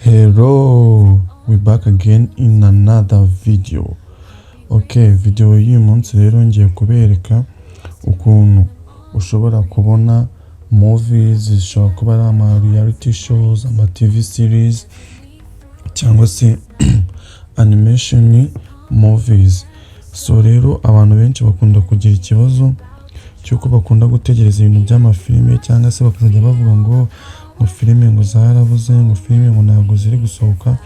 Hello, we're back again in another video. Okay, video y'uyu munsi rero ngiye kubereka ukuntu ushobora kubona movies zishobora kuba ari ama reality shows, ama TV series cyangwa se animation movies. So rero abantu benshi bakunda kugira ikibazo cyuko bakunda gutegereza ibintu by'amafilme cyangwa se bakazajya bavuga ngo filime ngo zarabuze, ngo filime ngo ntabwo ziri gusohoka,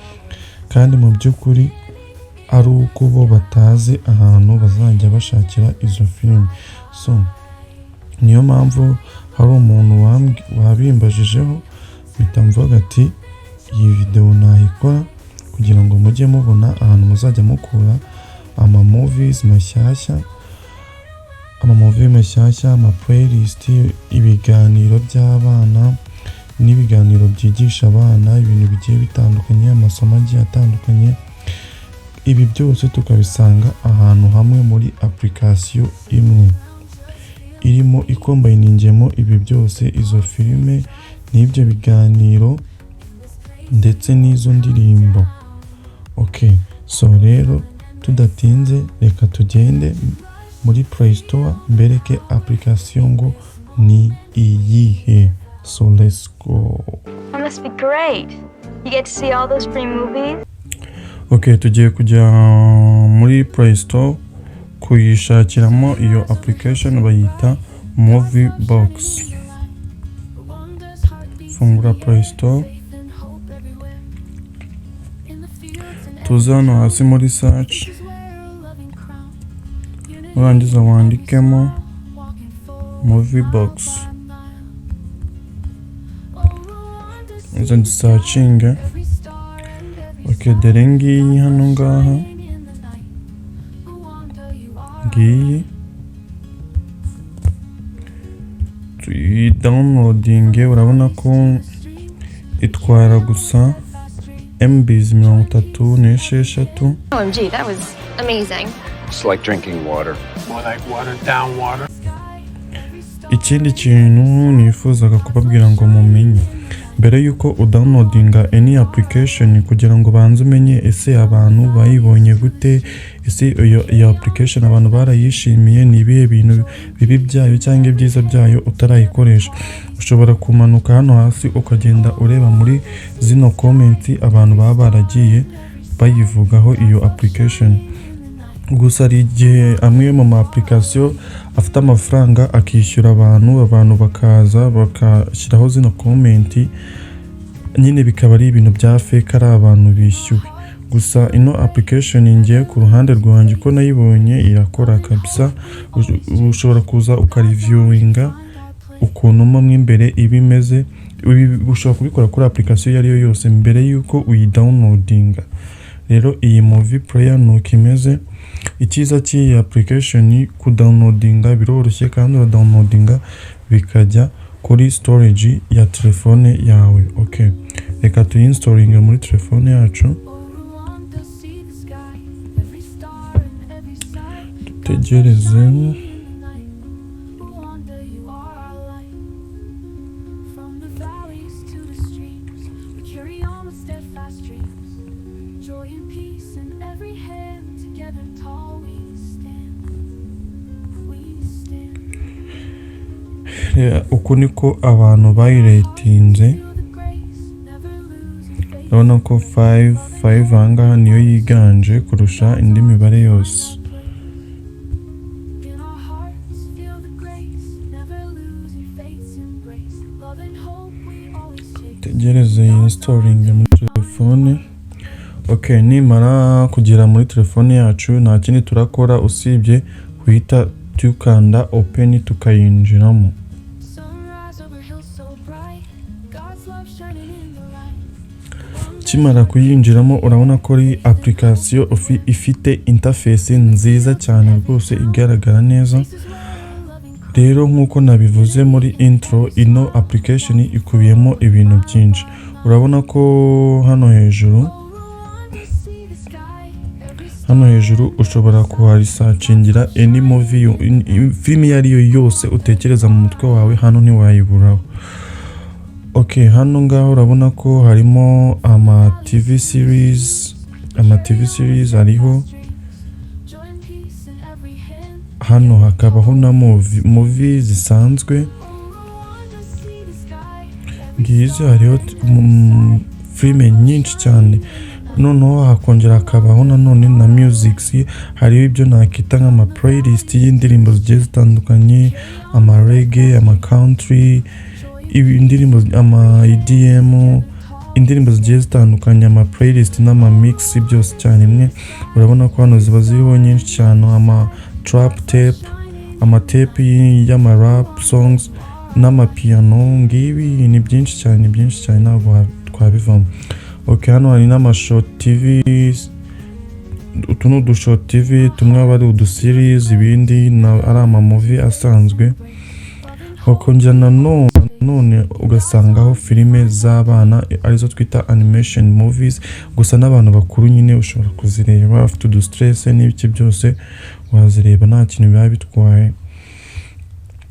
kandi mu by'ukuri ari uko bo batazi ahantu bazajya bashakira izo filime. So niyo mpamvu hari umuntu wabimbajijeho mpita mvuga ati iyi video nayikora kugira ngo mujye mubona ahantu muzajya mukura ama movies mashyashya, ama playlist, ibiganiro by'abana n'ibiganiro byigisha abana ibintu bigiye bitandukanye, amasomo agiye atandukanye. Ibi byose tukabisanga ahantu hamwe muri application imwe irimo ikombayiningemo ibi byose, izo filime n'ibyo biganiro ndetse n'izo ndirimbo. Okay, so rero tudatinze reka tugende muri Play Store mbereke application ngo ni iyihe. So let's go. That must be great. You get to see all those free movies. Okay, tugiye kujya muri Play Store kuyishakiramo iyo application bayita Movie Box. Fungura Play Store, tuza hano hasi muri search, urangiza wandikemo Movie Box. Izo searching. Okay, dore ngiyi hano ngaha ngiyi downloading. Urabona ko itwara gusa MBs 36. OMG, that was amazing. It's like drinking water. More like watered down water. Ikindi kintu nifuzaga kubabwira ngo mumenye mbere yuko udownloadinga any application kugira ngo banze umenye ese abantu bayibonye gute, ese iyo application abantu barayishimiye, ni ibihe bintu bibi byayo cyangwa ibyiza byayo utarayikoresha. Ushobora kumanuka hano hasi ukagenda ureba muri zino comment abantu baba baragiye bayivugaho iyo application. Gusa ari igihe amwe mu application afite amafaranga akishyura abantu bakaza bakashyiraho zino comment, nyine bikaba ari ibintu bya fake, ari abantu bishyuwe. Gusa ino application ngiye ku ruhande rwanjye ko nayibonye irakora kabisa. Ushobora kuza ukareviewinga ukuntu mo imbere ibimeze. Ushobora kubikora kuri application yari yo yose mbere yuko uyidownloadinga. Rero iyi movie player nuko imeze. Icyiza cy'iyi application kudownloadinga biroroshye, kandi uradownloadinga bikajya kuri storage ya telefone yawe. Okay, reka tuyinstallinge muri telefone yacu. Dutegereze. Uku niko abantu bayiratinze. Urabona ko 5 ahangaha niyo yiganje kurusha indi mibare yose. Tegereze installing muri telefone. Okay, nimara kugera muri telefone yacu nta kindi turakora usibye kuhita tukanda open tukayinjiramo. Kimara kuyinjiramo urabona ko ari application ifite interface nziza cyane rwose igaragara neza. Rero nkuko nabivuze muri intro, ino application ikubiyemo ibintu byinshi. Urabona ko hano hejuru ushobora kuharisearchingira any movie, film yari yo yose utekereza mu mutwe wawe, hano ntiwayiburaho. Okay, hano ngaho urabona ko harimo ama TV series hariho hano hakabaho na movie zisanzwe ngizo hariho filime nyinshi cyane noneho hakongera hakabaho nanone na musics hariho ibyo nakita nk'ama playlist y'indirimbo zigiye zitandukanye ama reggae ama country indirimbo ama EDM indirimbo zigiye zitandukanye ama playlist n'ama mix byose cyane imwe urabona ko hano ziba ziriho nyinshi cyane ama trap tape ama tape y'ama rap songs n'ama piano ngibi ni byinshi cyane ntabwo twabivamo. Okay, hano hari n'ama short TV utu du short TV tumwe aba ari udu series ibindi ari ama movie asanzwe hakongera none ugasangaho filime z'abana arizo twita animation movies gusa n'abantu bakuru nyine ushobora kuzireba afite udu stress n'ibiki byose wazireba nta kintu biba bitwaye.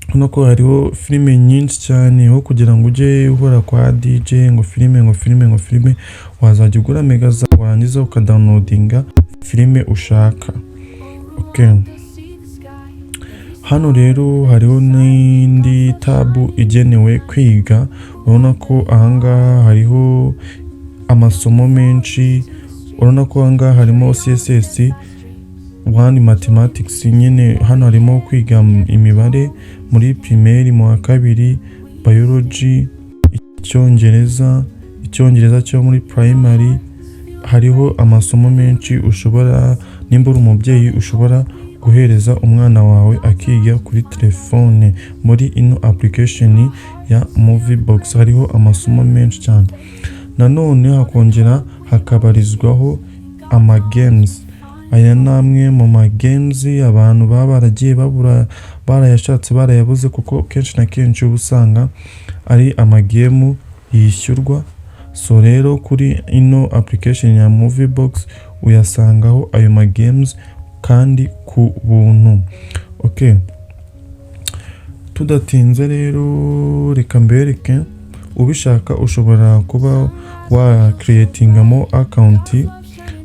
Hano ko hariho filime nyinshi cyane ho kugira ngo ujye uhora kwa DJ ngo filime wazajya ugura megaza warangiza ukadownloadinga filime ushaka. Okay, hano rero hariho n'indi tabu igenewe kwiga urabona ko ahangaha hariho amasomo menshi urabona ko ahangaha harimo CSS 1 mathematics nyine hano harimo kwiga imibare muri primaire mu wa kabiri biology icyongereza cyo muri primary hariho amasomo menshi ushobora nimba uri umubyeyi ushobora guhereza umwana wawe akiga kuri telefone muri ino application ya movie box hariho amasomo menshi cyane nanone hakongera hakabarizwaho ama games aya namwe mu ma games abantu baba baragiye babura barayashatse barayabuze kuko kenshi na kenshi ubusanga ari ama game yishyurwa so rero kuri ino application ya movie box uyasangaho ayo ma games kandi ku buntu. Okay, tudatinze rero reka mbereke ubishaka ushobora kuba wa creatingamo account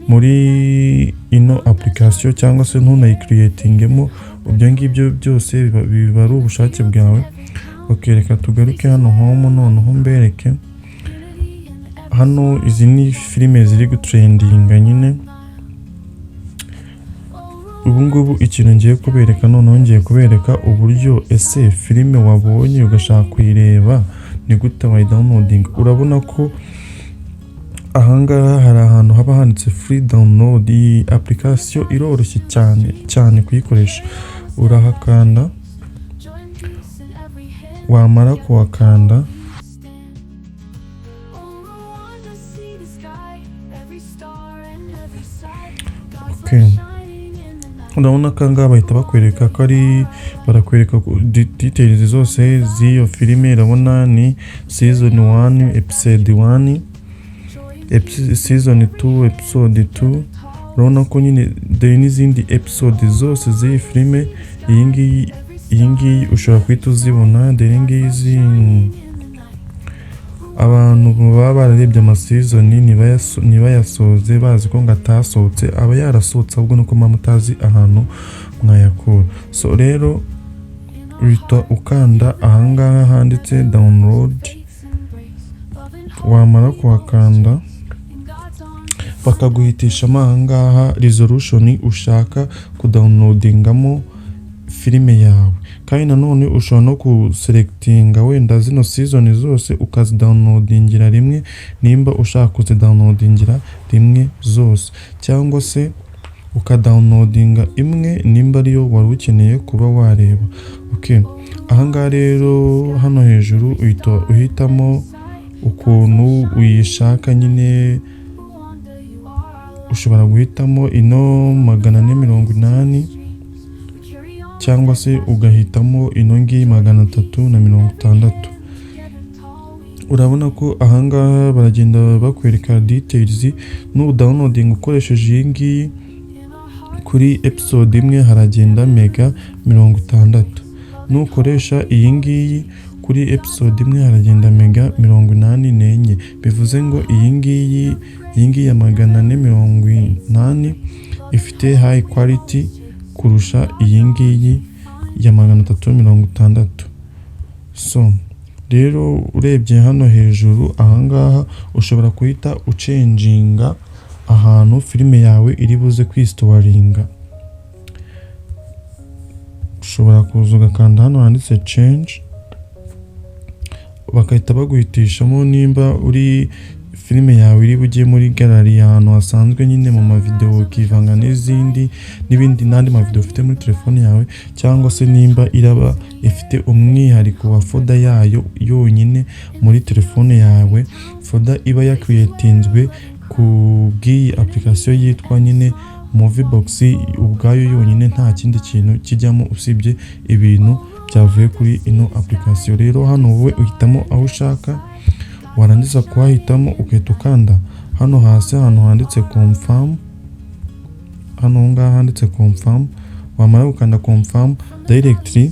muri ino application cyangwa se ntunayicreatingemo ibyo ngibyo byose biba ari ubushake bwawe. Okay, reka tugaruke hano home noneho mbereke hano izi ni filime ziri gutrendinga nyine ubu ngubu ikintu ngiye kubereka noneho ngiye kubereka uburyo ese filime wabonye ugashaka kuyireba ni gute wayidownloading. Urabona ko ahangaha hari ahantu haba handitse free download. Iyi application iroroshye cyane kuyikoresha urahakanda wamara kuhakanda okay urabona ko ngaha bahita bakwereka ko ari barakwereka details zose z'iyo filime. Urabona ni season 1 episode 1 season 2 episode 2 urabona ko nyine dore n'izindi episode zose z'iyi filime iyi ngiyi ushobora kwita uzibona dore ngizi abantu baba bararebye amasizoni ntibayasoze bazi ko ngo atasohotse aba yarasohotse ahubwo nuko mama mutazi ahantu mwayakura. So rero uhita ukanda ahangaha handitse download wamara kuhakanda bakaguhitishamo ahangaha resolution ushaka kudownloadingamo filime yawe kandi nanone ushobora no kuselectinga wenda zino season zose ukazidownloadingira rimwe nimba ushaka kuzidownloadingira rimwe zose cyangwa se ukadownloadinga imwe nimba ariyo wari ukeneye kuba wareba. Okay, ahangaha rero hano hejuru uhitamo ukuntu uyishaka nyine ushobora guhitamo ino 480 cyangwa se ugahitamo ino ngiyi 360. Urabona ko ahangaha baragenda bakwereka details downloading ukoresheje iyi ngiyi kuri episode imwe haragenda mega 60 nukoresha iyi ngiyi kuri episode imwe haragenda mega 84, bivuze ngo iyi ngiyi ya 480 ifite high quality kurusha iyi ngiyi ya 360. So rero urebye hano hejuru ahangaha ushobora kuhita ucenjinga ahantu filime yawe iri buze kwistoringa. Ushobora kuza ugakanda hano handitse change, bakahita baguhitishamo nimba uri filime yawe iri bujye muri gallery ahantu hasanzwe nyine mu mavideo ukivanga n'ibindi n'andi mavideo ufite muri telefone yawe, cyangwa se nimba iraba ifite umwihariko wa folder yayo yonyine muri telefone yawe, folder iba yakreatinzwe ku bw'iyi application yitwa nyine Moviebox ubwayo yonyine, nta kindi kintu kijyamo usibye ibintu byavuye kuri ino application. Rero hano wowe uhitamo aho ushaka, warangiza kuhahitamo ukahita ukanda hano hasi ahantu handitse confirm, hano ngaha handitse confirm, wamara gukanda confirm directly,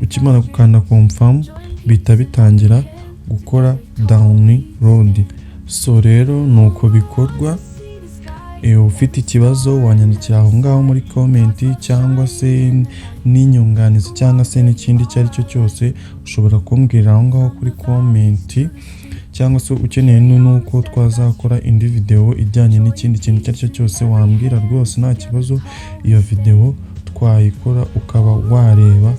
ukimara gukanda confirm bihita bitangira gukora download. So rero nuko bikorwa. Ufite ikibazo wanyandikira aho ngaho muri comment, cyangwa se n'inyunganizi cyangwa se n'ikindi icyo ari cyo cyose ushobora kumbwira aho ngaho kuri comment, cyangwa se ukeneye nuko twazakora indi video ijyanye n'ikindi kintu icyo ari cyo cyose wambwira rwose nta kibazo, iyo video twayikora ukaba wareba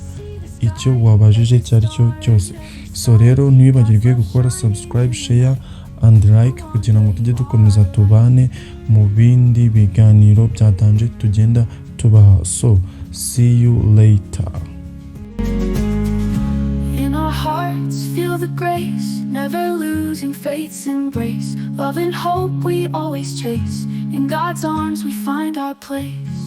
icyo wabajije icyo ari cyo cyose. So rero ntibibagirwe gukora subscribe, share and like kugira ngo tujye dukomeza tubane mu bindi biganiro bya Danger tugenda tubaha. So see you later. In our hearts feel the grace, never losing faith's embrace. Love and hope we always chase, in God's arms we find our place.